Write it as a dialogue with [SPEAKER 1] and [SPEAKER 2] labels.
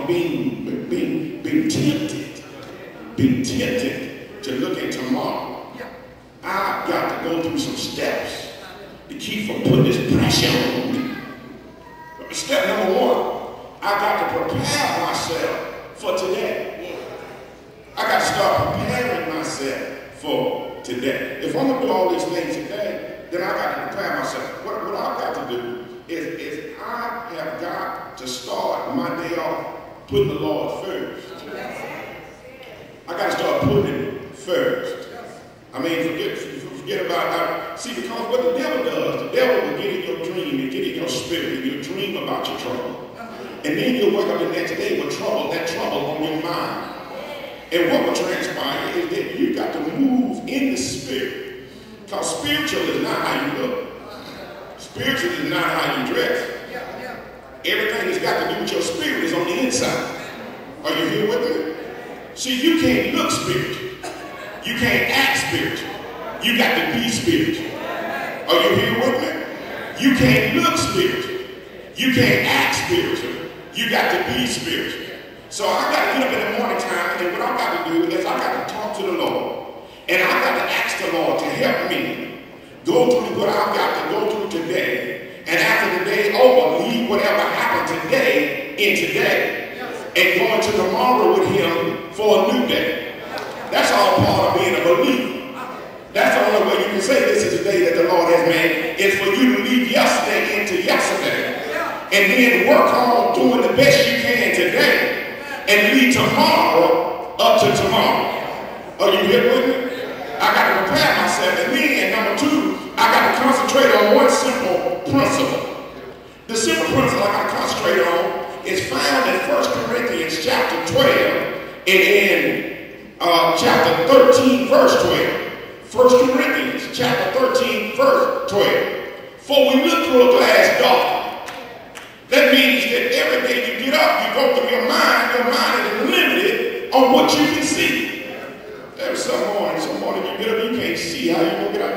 [SPEAKER 1] being tempted to look at tomorrow, I've got to go through some steps to keep from putting this pressure on me. Step number one, I got to prepare myself for today. I got to start preparing myself for today. If I'm going to do all these things today, then I got to prepare myself. What I've got to do is I have got to start my day off putting the Lord first. I got to start putting him first. I mean, forget about that. See, because what the devil does, the devil will get in your dream and get in your spirit, and you'll dream about your trouble. And then you'll wake up the next day with that trouble on your mind. And what will transpire is that you got to move in the spirit. Because spiritual is not how you look. Spiritual is not how you dress. Everything that's got to do with your spirit is on the inside. Are you here with me? See, you can't look spiritual. You can't act spiritual. You got to be spiritual. Are you here with me? You can't look spiritual. You can't act spiritual. You got to be spiritual. So I got to get up in the morning time, and what I got to do is I got to talk to the Lord. And I got to ask the Lord to help me go through what I've got to go through today. And after the day over, leave whatever happened today in today. And go into tomorrow with him for a new day. That's all part of being a believer. That's the only way you can say this is the day that the Lord has made, is for you to leave yesterday into yesterday. And then work on doing the best you can today. And leave tomorrow up to tomorrow. Are you here with me? I got to prepare myself. And then, number two, I got to concentrate on one simple principle. The simple principle I got to concentrate on is found in 1 Corinthians chapter 12 and in chapter 13, verse 12. 1 Corinthians chapter 13, verse 12. For we look through a glass darkly. That means that every day you get up, you go through your mind is limited on what you can see. There's some morning you get up, you can't see how you're going to get out